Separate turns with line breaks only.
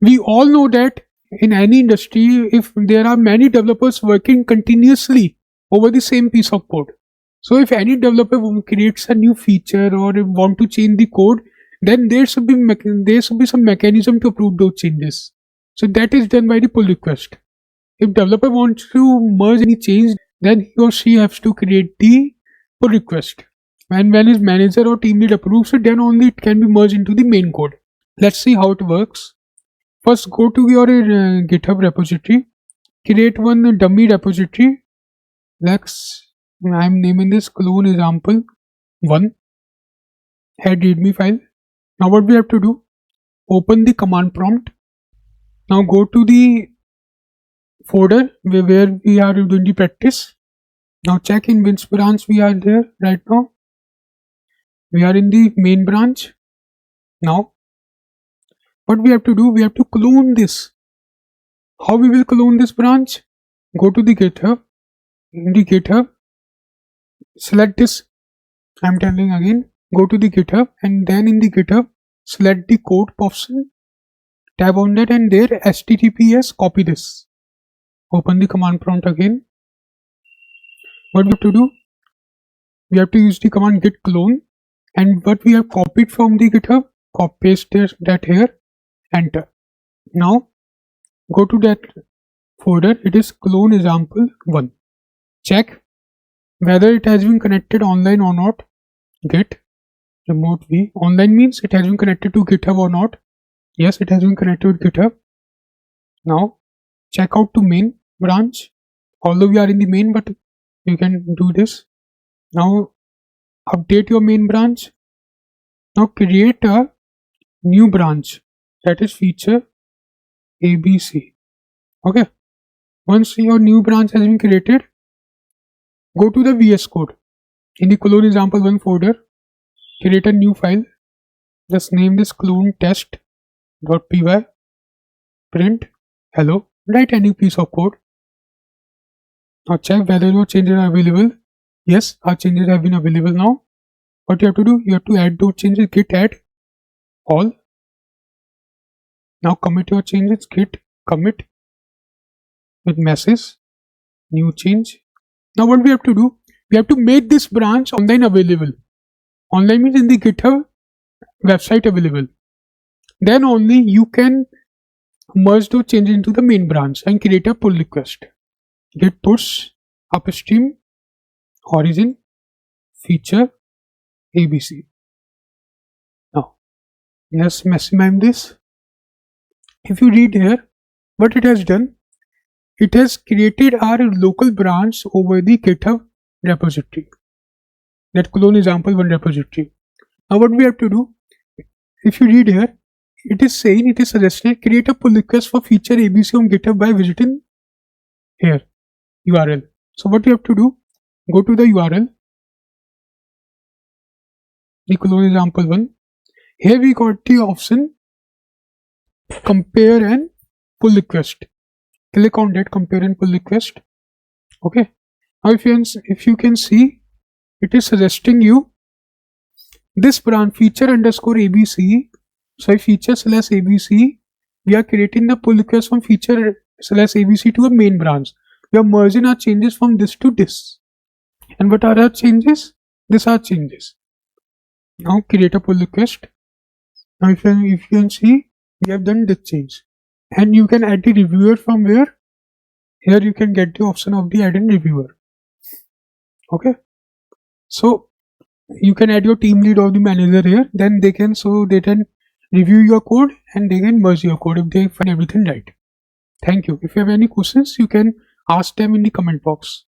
We all know that in any industry, if there are many developers working continuously over the same piece of code, so if any developer creates a new feature or want to change the code, then there should be some mechanism to approve those changes. So that is done by the pull request. If developer wants to merge any change, then he or she has to create the pull request. And when his manager or team lead approves it, then only it can be merged into the main code. Let's see how it works. First, go to your GitHub repository. Create one dummy repository. I'm naming this clone example 1. Add readme file. Now what we have to do? Open the command prompt. Now go to the folder where we are doing the practice. Now check in which branch we are there right now. We are in the main branch. Now what we have to do? We have to clone this. How we will clone this branch? Go to the GitHub. In the GitHub, select this. I'm telling again. Go to the GitHub and then in the GitHub, select the code option. Tab on that and there HTTPS. Copy this. Open the command prompt again. What we have to do? We have to use the command git clone, and what we have copied from the GitHub, paste that here. Enter. Now go to that folder. It is clone example 1. Check whether it has been connected online or not. Git remote v. Online means it has been connected to GitHub or not. Yes, it has been connected with GitHub. Now check out to main branch. Although we are in the main, but you can do this. Now update your main branch. Now create a new branch, that is feature ABC. Okay. Once your new branch has been created, go to the VS Code. In the clone example 1 folder, create a new file. Just name this clone test.py. Print hello. Write any piece of code. Now check whether your changes are available. Yes, our changes have been available now. What you have to do? You have to add those changes. Git add all. Now commit your changes. Git commit with message new change. Now what we have to do? We have to make this branch online available. Online means in the GitHub website available. Then only you can merge those changes into the main branch and create a pull request. Git push upstream origin feature ABC. Now let's maximize this. If you read here, what it has done, it has created our local branch over the GitHub repository, that clone example 1 repository. Now what we have to do, if you read here, it is saying, it is suggested create a pull request for feature ABC on GitHub by visiting here URL. So what you have to do, go to the URL, the clone example 1. Here we got the option compare and pull request. Click on that compare and pull request. Okay. Now if you can see, it is suggesting you this branch feature underscore ABC. So feature slash ABC, we are creating the pull request from feature slash ABC to a main branch. We are merging our changes from this to this. And what are our changes? These are changes. Now create a pull request. Now if you can see, we have done this change. And you can add the reviewer from where? Here you can get the option of the add in reviewer. Okay. So you can add your team lead or the manager here. Then they can review your code and they can merge your code if they find everything right. Thank you. If you have any questions, you can ask them in the comment box.